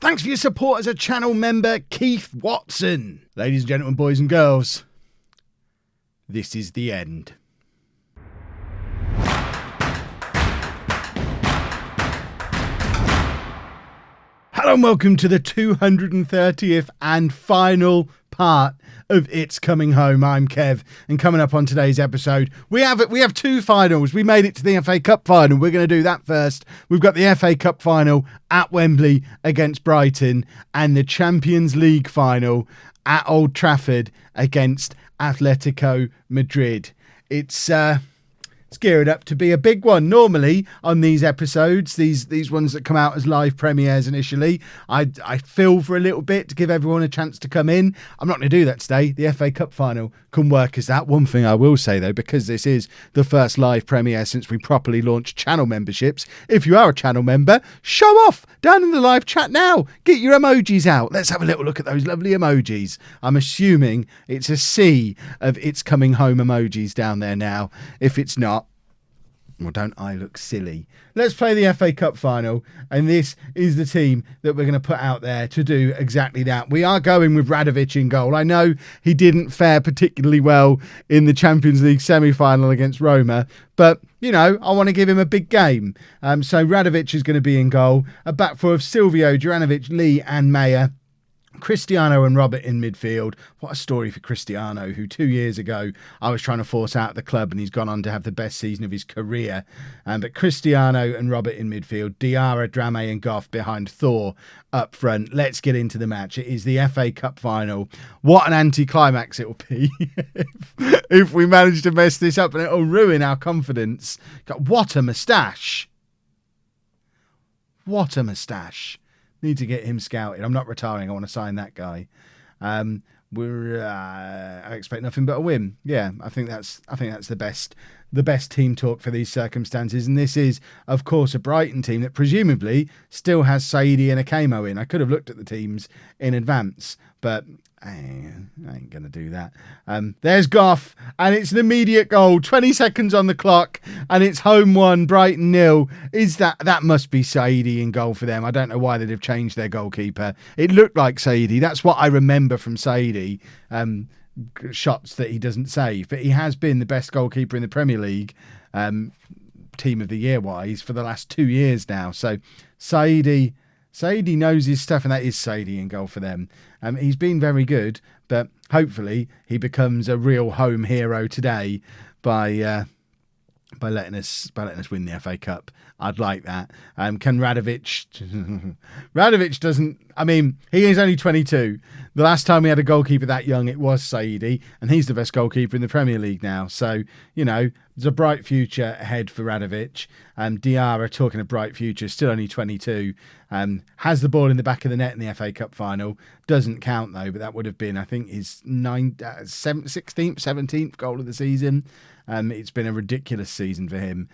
Thanks for your support as a channel member, Keith Watson. Ladies and gentlemen, boys and girls, this is the end. Hello and welcome to the 230th and final part of It's Coming Home. I'm Kev, and coming up on today's episode, we have two finals. We made it to the FA Cup final. We're going to do that first. We've got the FA Cup final at Wembley against Brighton, and the Champions League final at Old Trafford against Atletico Madrid. It's geared up to be a big one. Normally on these episodes, these ones that come out as live premieres initially, I fill for a little bit to give everyone a chance to come in. I'm not going to do that today. The FA Cup final can work as that. One thing I will say though, because this is the first live premiere since we properly launched channel memberships, if you are a channel member, show off down in the live chat now. Get your emojis out. Let's have a little look at those lovely emojis. I'm assuming it's a sea of It's Coming Home emojis down there now. If it's not, well, don't I look silly? Let's play the FA Cup final, and this is the team that we're going to put out there to do exactly that. We are going with Radovic in goal. I know he didn't fare particularly well in the Champions League semi-final against Roma, but, you know, I want to give him a big game. So Radovic is going to be in goal. A back four of Silvio, Juranovic, Lee and Meyer. Cristiano and Robert in midfield. What a story for Cristiano, who 2 years ago I was trying to force out of the club, and he's gone on to have the best season of his career. But Cristiano and Robert in midfield, Diarra, Drame and Goff behind Thor up front. Let's get into the match. It is the FA Cup final. What an anticlimax it will be if we manage to mess this up, and it'll ruin our confidence. What a moustache. What a moustache. Need to get him scouted. I'm not retiring. I want to sign that guy. I expect nothing but a win. Yeah, I think that's the best team talk for these circumstances. And this is, of course, a Brighton team that presumably still has Saidi and Akamo in. I could have looked at the teams in advance, but I ain't going to do that. There's Goff, and it's an immediate goal. 20 seconds on the clock, and it's home 1, Brighton 0. That must be Saidi in goal for them. I don't know why they'd have changed their goalkeeper. It looked like Saidi. That's what I remember from Saidi. Shots that he doesn't save, but he has been the best goalkeeper in the Premier League, team of the year wise, for the last 2 years now. So Saidi knows his stuff, and that is Saidi in goal for them. He's been very good, but hopefully he becomes a real home hero today by letting us win the FA Cup. I'd like that. Can Radovic? Radovic doesn't. I mean, he is only 22. The last time we had a goalkeeper that young, it was Saidi, and he's the best goalkeeper in the Premier League now. So, you know, there's a bright future ahead for Radovic. Diarra, talking of bright future, still only 22. Has the ball in the back of the net in the FA Cup final. Doesn't count though, but that would have been, I think, his 16th, 17th goal of the season. It's been a ridiculous season for him.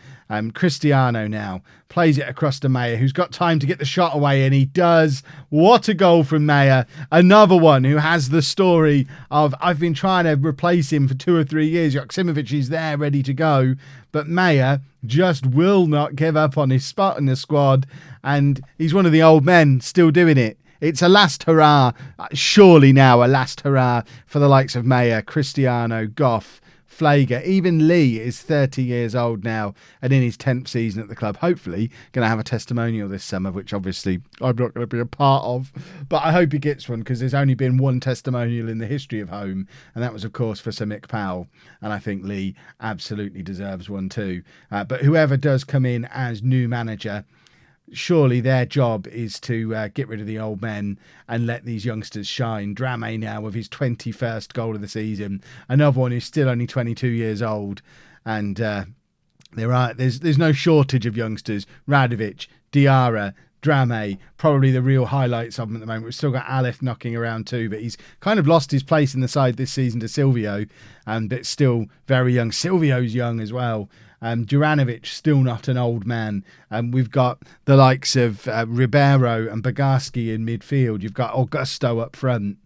Cristiano now plays it across to Meyer, who's got time to get the shot away, and he does. What a goal from Meyer. Another one who has the story of, I've been trying to replace him for 2 or 3 years. Joksimovic is there ready to go, but Meyer just will not give up on his spot in the squad, and he's one of the old men still doing it. It's a last hurrah, surely now a last hurrah for the likes of Meyer, Cristiano, Goff, Flager. Even Lee is 30 years old now and in his 10th season at the club. Hopefully going to have a testimonial this summer, which obviously I'm not going to be a part of, but I hope he gets one, because there's only been one testimonial in the history of home, and that was of course for Sir Mick Powell, and I think Lee absolutely deserves one too. But whoever does come in as new manager, surely their job is to get rid of the old men and let these youngsters shine. Drame now with his 21st goal of the season. Another one who's still only 22 years old. And there's no shortage of youngsters. Radovic, Diarra, Drame, probably the real highlights of him at the moment. We've still got Aleph knocking around too, but he's kind of lost his place in the side this season to Silvio, but still very young. Silvio's young as well. Juranovic, still not an old man. We've got the likes of Ribeiro and Bogarski in midfield. You've got Augusto up front.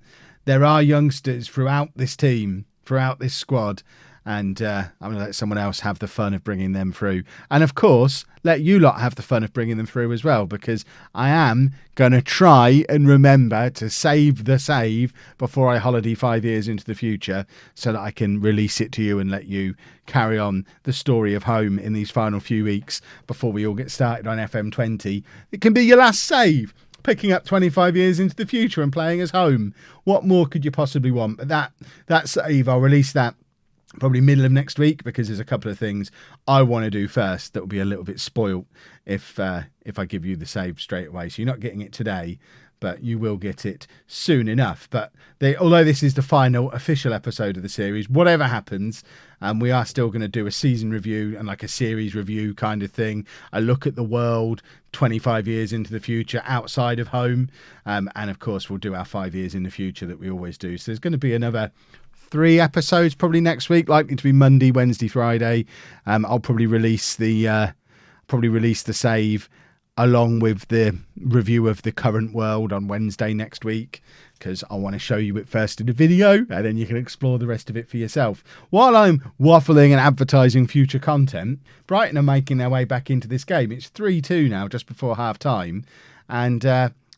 There are youngsters throughout this team, throughout this squad. and I'm going to let someone else have the fun of bringing them through. And of course, let you lot have the fun of bringing them through as well, because I am going to try and remember to save the save before I holiday 5 years into the future, so that I can release it to you and let you carry on the story of Holme in these final few weeks before we all get started on FM20. It can be your last save, picking up 25 years into the future and playing as Holme. What more could you possibly want? But that save, I'll release that probably middle of next week, because there's a couple of things I want to do first that will be a little bit spoilt if I give you the save straight away. So you're not getting it today, but you will get it soon enough. But although this is the final official episode of the series, whatever happens, we are still going to do a season review and like a series review kind of thing. A look at the world 25 years into the future outside of Holme. And of course, we'll do our 5 years in the future that we always do. So there's going to be another 3 episodes probably next week, likely to be Monday, Wednesday, Friday. I'll probably release the save along with the review of the current world on Wednesday next week, because I want to show you it first in the video, and then you can explore the rest of it for yourself. While I'm waffling and advertising future content, Brighton are making their way back into this game. It's 3-2 now, just before half time, and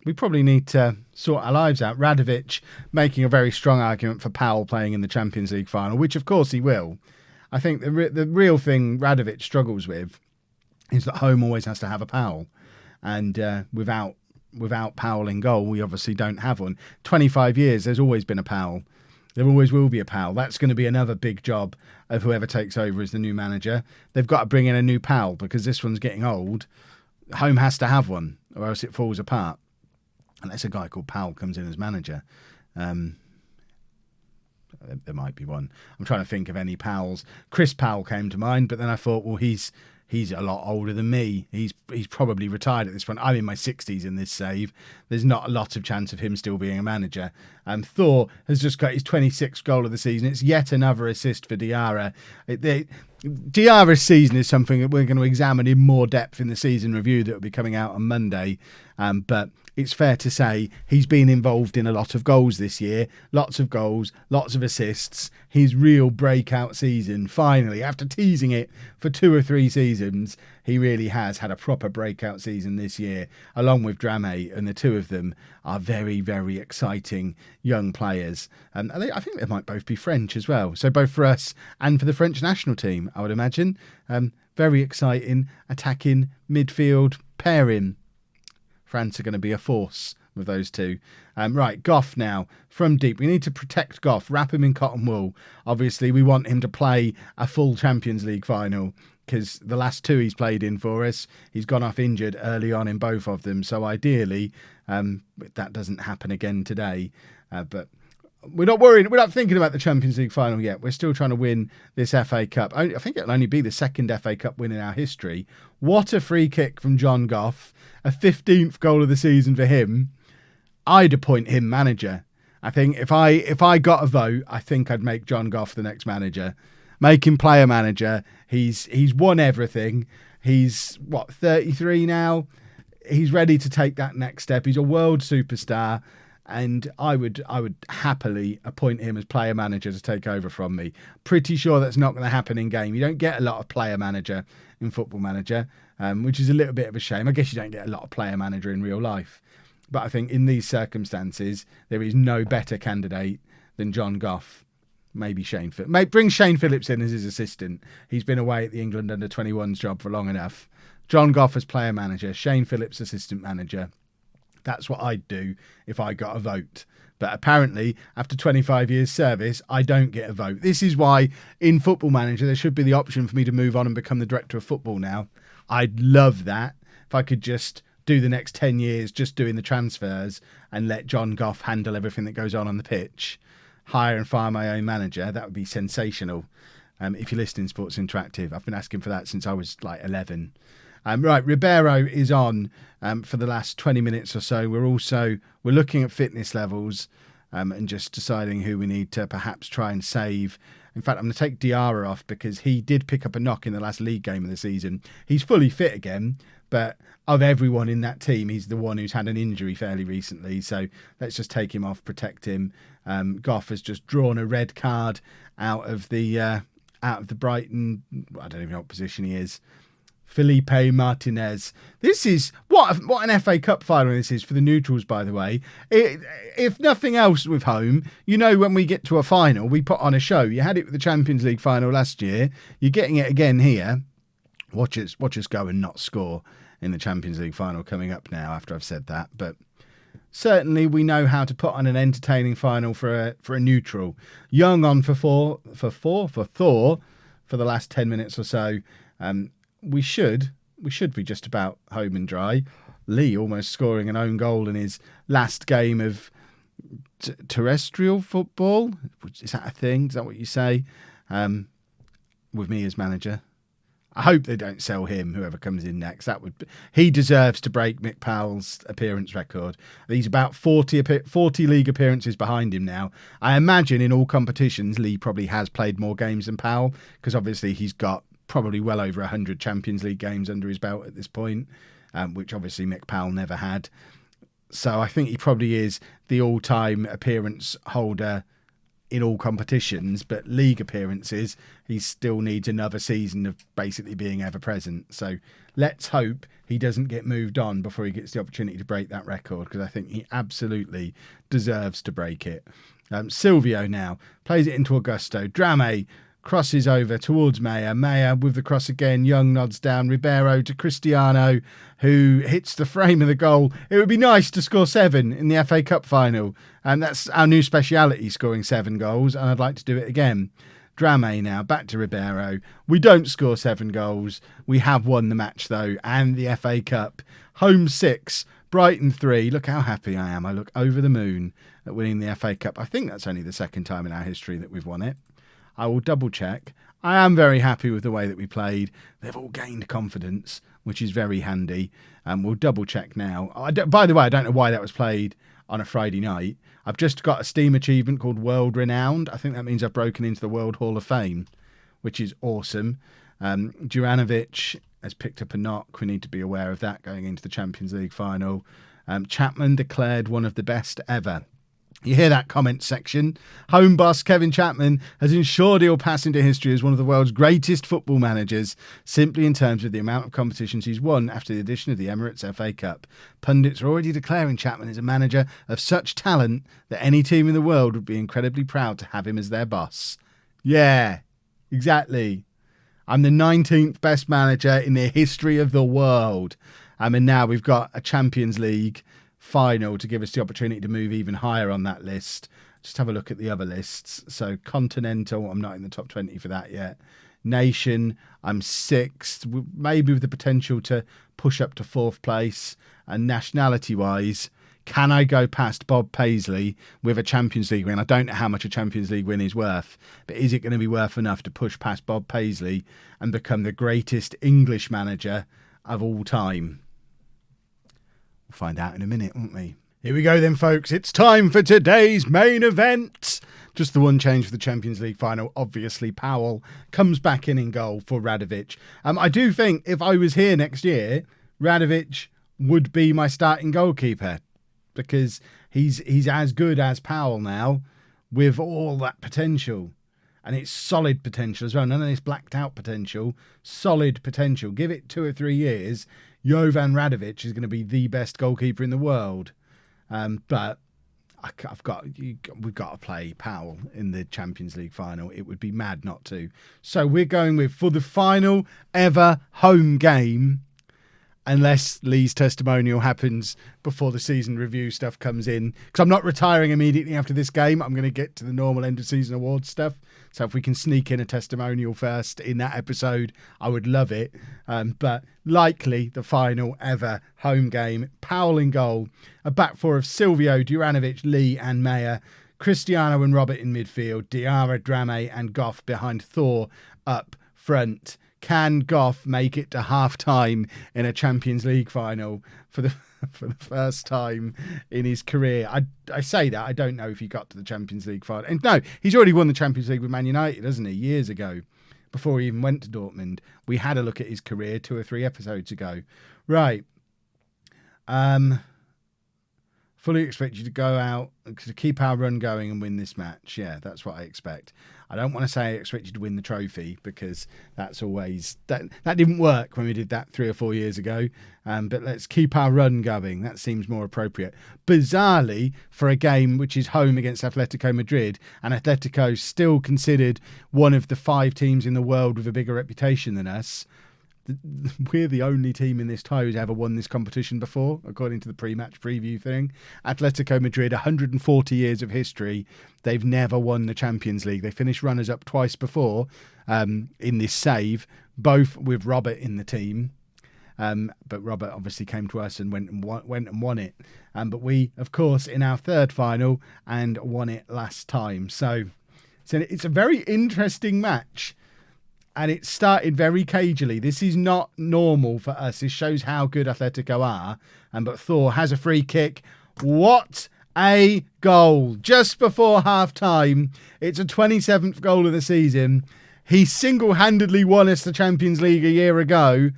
we probably need to sort our lives out. Radovic making a very strong argument for Powell playing in the Champions League final, which of course he will. I think the real thing Radovic struggles with is that Holme always has to have a Powell. And without Powell in goal, we obviously don't have one. 25 years, there's always been a Powell. There always will be a Powell. That's going to be another big job of whoever takes over as the new manager. They've got to bring in a new Powell, because this one's getting old. Holme has to have one, or else it falls apart. Unless a guy called Powell comes in as manager. There might be one. I'm trying to think of any Powells. Chris Powell came to mind, but then I thought, well, he's a lot older than me. He's probably retired at this point. I'm in my 60s in this save. There's not a lot of chance of him still being a manager. Thor has just got his 26th goal of the season. It's yet another assist for Diarra. Diarra's season is something that we're going to examine in more depth in the season review that will be coming out on Monday. But it's fair to say he's been involved in a lot of goals this year. Lots of goals, lots of assists. His real breakout season, finally, after teasing it for 2 or 3 seasons, he really has had a proper breakout season this year, along with Drame, and the two of them are very, very exciting young players. I think they might both be French as well. So both for us and for the French national team, I would imagine. Very exciting attacking midfield pairing. France are going to be a force with those two. Right, Goff now, from deep. We need to protect Goff, wrap him in cotton wool. Obviously, we want him to play a full Champions League final, because the last 2 he's played in for us, he's gone off injured early on in both of them. So ideally, that doesn't happen again today. But we're not worried. We're not thinking about the Champions League final yet. We're still trying to win this FA Cup. I think it'll only be the second FA Cup win in our history. What a free kick from John Goff. A 15th goal of the season for him. I'd appoint him manager. I think if I got a vote, I think I'd make John Goff the next manager. Make him player manager. He's won everything. He's 33 now. He's ready to take that next step. He's a world superstar. And I would happily appoint him as player manager to take over from me. Pretty sure that's not going to happen in game. You don't get a lot of player manager in Football Manager, which is a little bit of a shame. I guess you don't get a lot of player manager in real life. But I think in these circumstances, there is no better candidate than John Goff. Maybe Shane Phillips. Bring Shane Phillips in as his assistant. He's been away at the England under-21s job for long enough. John Goff as player manager, Shane Phillips assistant manager. That's what I'd do if I got a vote. But apparently, after 25 years service, I don't get a vote. This is why in Football Manager, there should be the option for me to move on and become the director of football now. I'd love that. If I could just do the next 10 years just doing the transfers and let John Goff handle everything that goes on the pitch, hire and fire my own manager, that would be sensational. If you're listening to Sports Interactive, I've been asking for that since I was like 11. Right, Ribeiro is on for the last 20 minutes or so. We're looking at fitness levels and just deciding who we need to perhaps try and save. In fact, I'm going to take Diarra off because he did pick up a knock in the last league game of the season. He's fully fit again, but of everyone in that team, he's the one who's had an injury fairly recently. So let's just take him off, protect him. Goff has just drawn a red card out of the out of the Brighton, I don't even know what position he is, Felipe Martinez. This is what an FA Cup final this is for the neutrals, by the way. If nothing else with home, when we get to a final, we put on a show. You had it with the Champions League final last year. You're getting it again here. Watch us go and not score in the Champions League final coming up now after I've said that. But certainly we know how to put on an entertaining final for a neutral. Young on for Thor for the last 10 minutes or so. We should be just about home and dry. Lee almost scoring an own goal in his last game of terrestrial football. Is that a thing? Is that what you say? With me as manager. I hope they don't sell him, whoever comes in next. He deserves to break Mick Powell's appearance record. He's about 40 league appearances behind him now. I imagine in all competitions, Lee probably has played more games than Powell, because obviously he's got probably well over 100 Champions League games under his belt at this point, which obviously Mick Powell never had. So I think he probably is the all-time appearance holder in all competitions, but league appearances, he still needs another season of basically being ever present. So let's hope he doesn't get moved on before he gets the opportunity to break that record, because I think he absolutely deserves to break it. Silvio now plays it into Augusto. Drame crosses over towards Maya. Maya with the cross again. Young nods down. Ribeiro to Cristiano, who hits the frame of the goal. It would be nice to score 7 in the FA Cup final. And that's our new speciality, scoring 7 goals. And I'd like to do it again. Drame now, back to Ribeiro. We don't score 7 goals. We have won the match, though, and the FA Cup. Home 6, Brighton 3. Look how happy I am. I look over the moon at winning the FA Cup. I think that's only the second time in our history that we've won it. I will double check. I am very happy with the way that we played. They've all gained confidence, which is very handy. We'll double check now. By the way, I don't know why that was played on a Friday night. I've just got a Steam achievement called World Renowned. I think that means I've broken into the World Hall of Fame, which is awesome. Juranovic has picked up a knock. We need to be aware of that going into the Champions League final. Chapman declared one of the best ever. You hear that comment section. Home boss Kevin Chapman has ensured he'll pass into history as one of the world's greatest football managers, simply in terms of the amount of competitions he's won after the addition of the Emirates FA Cup. Pundits are already declaring Chapman is a manager of such talent that any team in the world would be incredibly proud to have him as their boss. Yeah, exactly. I'm the 19th best manager in the history of the world. And now we've got a Champions League final to give us the opportunity to move even higher on that list. Just have a look at the other lists. So Continental, I'm not in the top 20 for that yet. Nation, I'm 6th, maybe with the potential to push up to 4th place. And nationality-wise, can I go past Bob Paisley with a Champions League win? I don't know how much a Champions League win is worth, but is it going to be worth enough to push past Bob Paisley and become the greatest English manager of all time? We'll find out in a minute, won't we? Here we go then, folks. It's time for today's main event. Just the one change for the Champions League final. Obviously, Powell comes back in goal for Radovic. I do think if I was here next year, Radovic would be my starting goalkeeper, because he's as good as Powell now with all that potential. And it's solid potential as well. None of this blacked out potential. Solid potential. Give it 2 or 3 years, Jovan Radovic is going to be the best goalkeeper in the world. But we've got to play Powell in the Champions League final. It would be mad not to. So we're going with, for the final ever home game, unless Lee's testimonial happens before the season review stuff comes in. Because I'm not retiring immediately after this game. I'm going to get to the normal end of season awards stuff. So if we can sneak in a testimonial first in that episode, I would love it. But likely the final ever home game. Powell in goal. A back four of Silvio, Juranovic, Lee and Meyer. Cristiano and Robert in midfield. Diarra, Drame and Goff behind Thor up front. Can Goff make it to half-time in a Champions League final for the first time in his career? I say that. I don't know if he got to the Champions League final. And no, he's already won the Champions League with Man United, hasn't he? Years ago, before he even went to Dortmund. We had a look at his career 2 or 3 episodes ago. Right. Fully expect you to go out, to keep our run going and win this match. Yeah, that's what I expect. I don't want to say I expect you to win the trophy, because that's always... That didn't work when we did that 3 or 4 years ago. But let's keep our run going. That seems more appropriate. Bizarrely, for a game which is home against Atletico Madrid, and Atletico still considered one of the 5 teams in the world with a bigger reputation than us, we're the only team in this tie who's ever won this competition before, according to the pre-match preview thing. Atletico Madrid, 140 years of history, they've never won the Champions League. They finished runners-up twice before in this save, both with Robert in the team. But Robert obviously came to us and went and won it. But we, of course, in our third final, and won it last time. So it's a very interesting match. And it started very cagily. This is not normal for us. This shows how good Atletico are. But Thor has a free kick. What a goal. Just before half-time. It's a 27th goal of the season. He single-handedly won us the Champions League a year ago.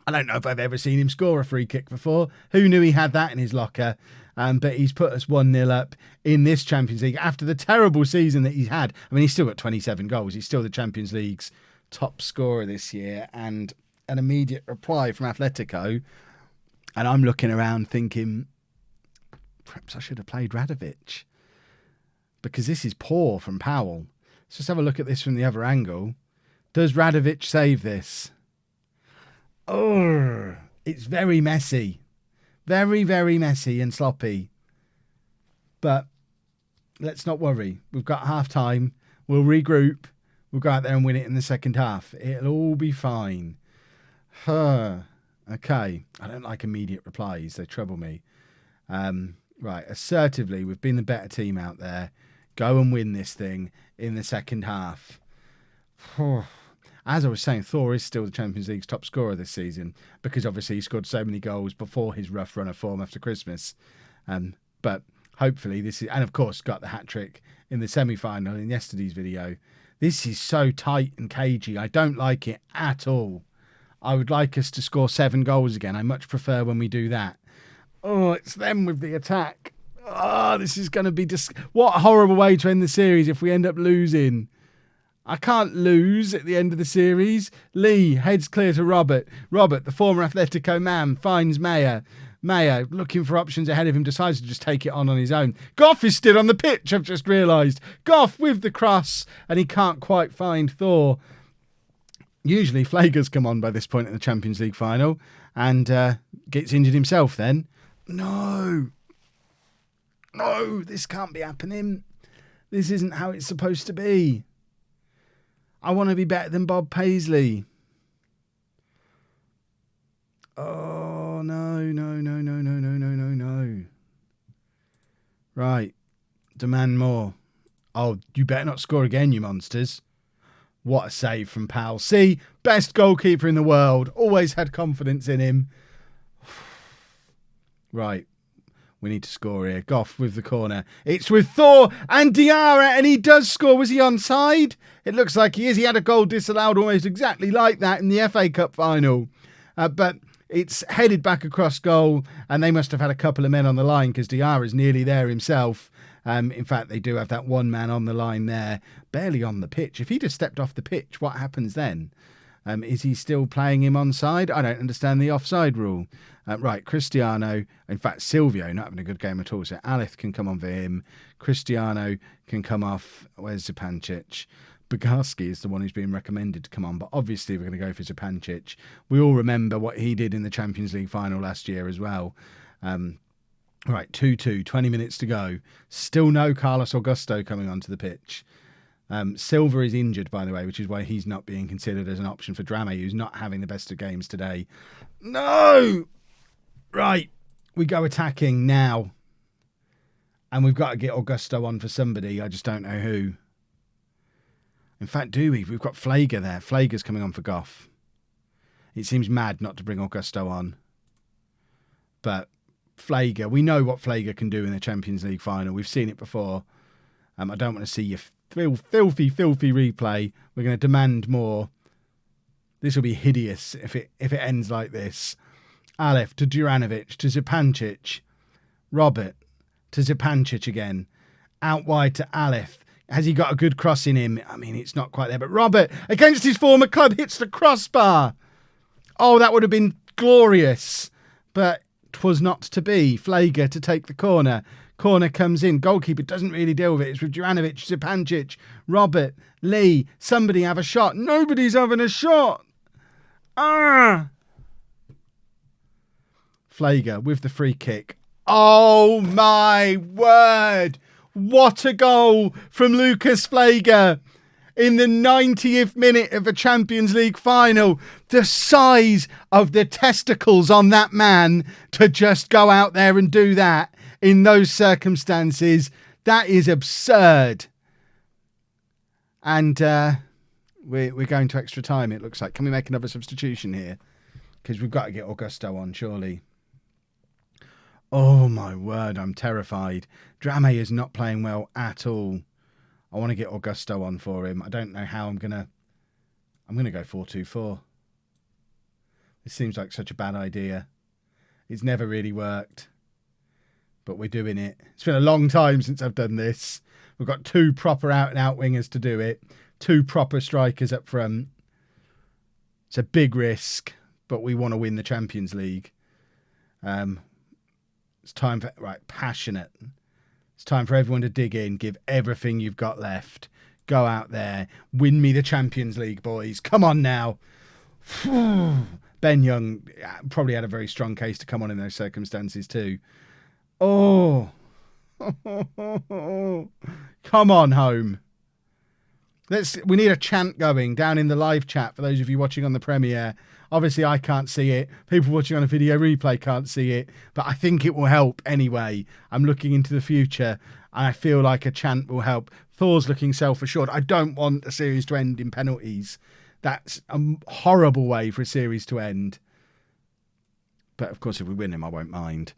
I don't know if I've ever seen him score a free kick before. Who knew he had that in his locker? But he's put us 1-0 up in this Champions League after the terrible season that he's had. I mean, he's still got 27 goals. He's still the Champions League's top scorer this year, and an immediate reply from Atletico. And I'm looking around thinking, perhaps I should have played Radovic, because this is poor from Powell. Let's just have a look at this from the other angle. Does Radovic save this? Oh, it's very messy. Very, very messy and sloppy. But let's not worry. We've got half time. We'll regroup. We'll go out there and win it in the second half. It'll all be fine. Okay. I don't like immediate replies. They trouble me. Right. Assertively, we've been the better team out there. Go and win this thing in the second half. As I was saying, Thor is still the Champions League's top scorer this season, because obviously he scored so many goals before his rough run of form after Christmas. But hopefully this is... And of course, got the hat-trick in the semi-final in yesterday's video. This is so tight and cagey. I don't like it at all. I would like us to score 7 goals again. I much prefer when we do that. Oh, it's them with the attack. Oh, this is going to be... What a horrible way to end the series if we end up losing. I can't lose at the end of the series. Lee heads clear to Robert. Robert, the former Atletico man, finds Mayer. Mayer, looking for options ahead of him, decides to just take it on his own. Goff is still on the pitch, I've just realised. Goff with the cross, and he can't quite find Thor. Usually Flager's come on by this point in the Champions League final, and gets injured himself then. No, this can't be happening. This isn't how it's supposed to be. I want to be better than Bob Paisley. Oh, no. Right. Demand more. Oh, you better not score again, you monsters. What a save from Powell. See, best goalkeeper in the world. Always had confidence in him. Right. We need to score here. Goff with the corner. It's with Thor and Diarra, and he does score. Was he onside? It looks like he is. He had a goal disallowed almost exactly like that in the FA Cup final. But it's headed back across goal, and they must have had a couple of men on the line, because Diarra's nearly there himself. In fact, they do have that one man on the line there, barely on the pitch. If he'd have stepped off the pitch, what happens then? Is he still playing him onside? I don't understand the offside rule. Right, Cristiano, in fact, Silvio, not having a good game at all, so Alith can come on for him. Cristiano can come off. Where's Zupancic? Bogarski is the one who's being recommended to come on, but obviously we're going to go for Zupancic. We all remember what he did in the Champions League final last year as well. Right, 2-2, 20 minutes to go. Still no Carlos Augusto coming onto the pitch. Silva is injured, by the way, which is why he's not being considered as an option for Drame, who's not having the best of games today. No! Right, we go attacking now. And we've got to get Augusto on for somebody. I just don't know who. In fact, do we? We've got Flager there. Flager's coming on for Goff. It seems mad not to bring Augusto on. But Flager, we know what Flager can do in the Champions League final. We've seen it before. I don't want to see your filthy replay. We're going to demand more. This will be hideous if it ends like this. Aleph to Juranovic to Zupancic. Robert to Zupancic again. Out wide to Aleph. Has he got a good cross in him? I mean, it's not quite there. But Robert, against his former club, hits the crossbar. Oh, that would have been glorious. But 'twas not to be. Flager to take the corner. Corner comes in. Goalkeeper doesn't really deal with it. It's with Juranovic, Zupancic, Robert, Lee. Somebody have a shot. Nobody's having a shot. Flager with the free kick. Oh, my word. What a goal from Lucas Flager in the 90th minute of a Champions League final. The size of the testicles on that man to just go out there and do that in those circumstances. That is absurd. And we're going to extra time, it looks like. Can we make another substitution here? Because we've got to get Augusto on, surely. Oh, my word, I'm terrified. Drame is not playing well at all. I want to get Augusto on for him. I don't know how I'm going to go 4-2-4. This seems like such a bad idea. It's never really worked. But we're doing it. It's been a long time since I've done this. We've got 2 proper out-and-out wingers to do it. 2 proper strikers up front. It's a big risk, but we want to win the Champions League. It's time for, passionate. It's time for everyone to dig in, give everything you've got left. Go out there, win me the Champions League, boys. Come on now. Ben Young probably had a very strong case to come on in those circumstances too. Oh. Come on, Holme. We need a chant going down in the live chat for those of you watching on the premiere. Obviously, I can't see it. People watching on a video replay can't see it. But I think it will help anyway. I'm looking into the future, and I feel like a chant will help. Thor's looking self-assured. I don't want a series to end in penalties. That's a horrible way for a series to end. But, of course, if we win him, I won't mind.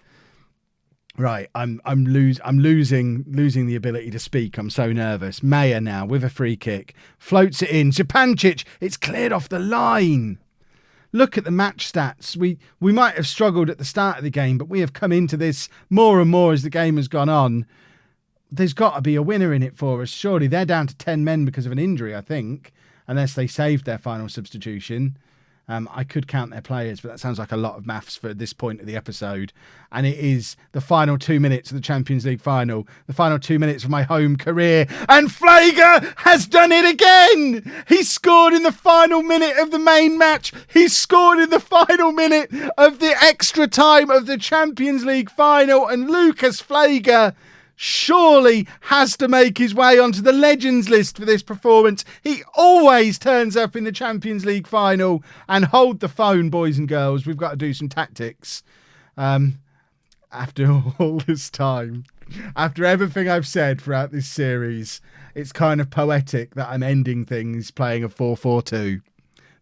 Right, I'm losing the ability to speak. I'm so nervous. Mayer now with a free kick. Floats it in. Zupancic, it's cleared off the line. Look at the match stats. We might have struggled at the start of the game, but we have come into this more and more as the game has gone on. There's got to be a winner in it for us. Surely they're down to 10 men because of an injury, I think, unless they saved their final substitution. I could count their players, but that sounds like a lot of maths for this point of the episode. And it is the final 2 minutes of the Champions League final, the final 2 minutes of my home career. And Flager has done it again. He scored in the final minute of the main match. He scored in the final minute of the extra time of the Champions League final. And Lucas Flager surely has to make his way onto the legends list for this performance. He always turns up in the Champions League final. And hold the phone, boys and girls. We've got to do some tactics. After all this time, after everything I've said throughout this series, it's kind of poetic that I'm ending things playing a 4-4-2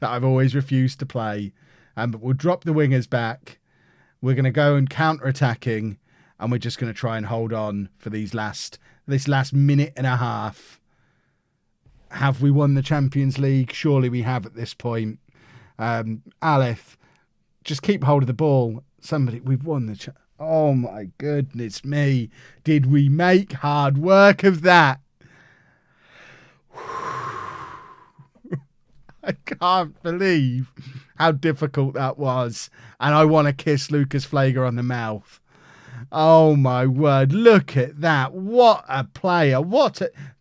that I've always refused to play. But we'll drop the wingers back. We're going to go and counter-attacking. And we're just going to try and hold on for this last minute and a half. Have we won the Champions League? Surely we have at this point. Aleph, just keep hold of the ball. We've won the... Oh, my goodness me. Did we make hard work of that? I can't believe how difficult that was. And I want to kiss Lucas Flager on the mouth. Oh, my word. Look at that. What a player.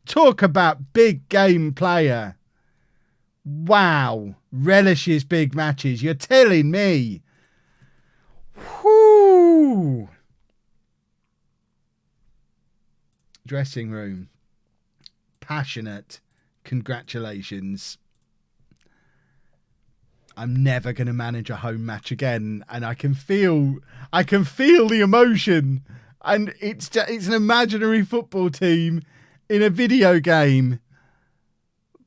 Talk about big game player. Wow. Relishes big matches. You're telling me. Whoo. Dressing room. Passionate. Congratulations. I'm never going to manage a home match again, and I can feel the emotion, and it's an imaginary football team in a video game.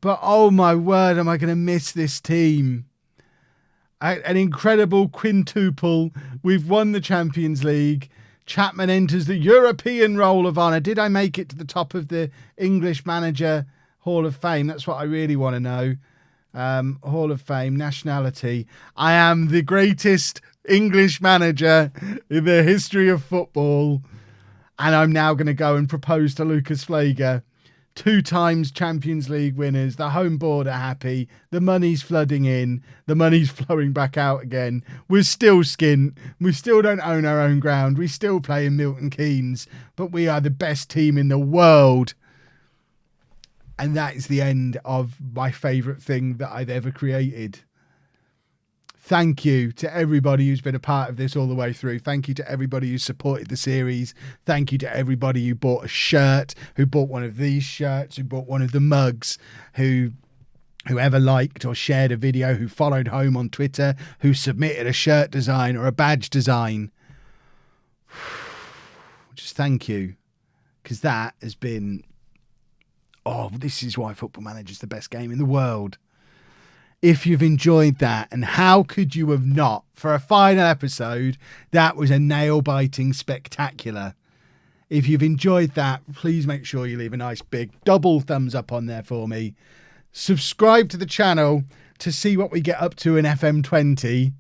But oh my word, am I going to miss this team? An incredible quintuple. We've won the Champions League. Chapman enters the European Roll of Honour. Did I make it to the top of the English Manager Hall of Fame? That's what I really want to know. Hall of Fame, nationality. I am the greatest English manager in the history of football. And I'm now going to go and propose to Lucas Flege. 2 times Champions League winners. The home board are happy. The money's flooding in. The money's flowing back out again. We're still skint. We still don't own our own ground. We still play in Milton Keynes. But we are the best team in the world. And that is the end of my favourite thing that I've ever created. Thank you to everybody who's been a part of this all the way through. Thank you to everybody who supported the series. Thank you to everybody who bought a shirt, who bought one of these shirts, who bought one of the mugs, whoever liked or shared a video, who followed Holme on Twitter, who submitted a shirt design or a badge design. Just thank you, because that has been... Oh, this is why Football Manager is the best game in the world. If you've enjoyed that, and how could you have not? For a final episode, that was a nail-biting spectacular. If you've enjoyed that, please make sure you leave a nice big double thumbs up on there for me. Subscribe to the channel to see what we get up to in FM20.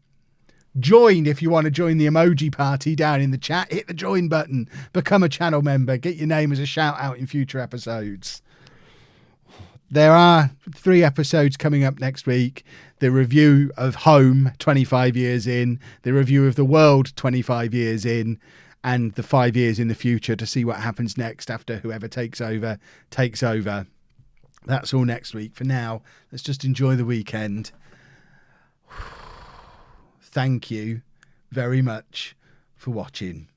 Join if you want to join the emoji party down in the chat. Hit the join button. Become a channel member. Get your name as a shout out in future episodes. There are 3 episodes coming up next week. The review of Holme 25 years in, the review of the world 25 years in, and the 5 years in the future to see what happens next after whoever takes over. That's all next week. For now, let's just enjoy the weekend. Thank you very much for watching.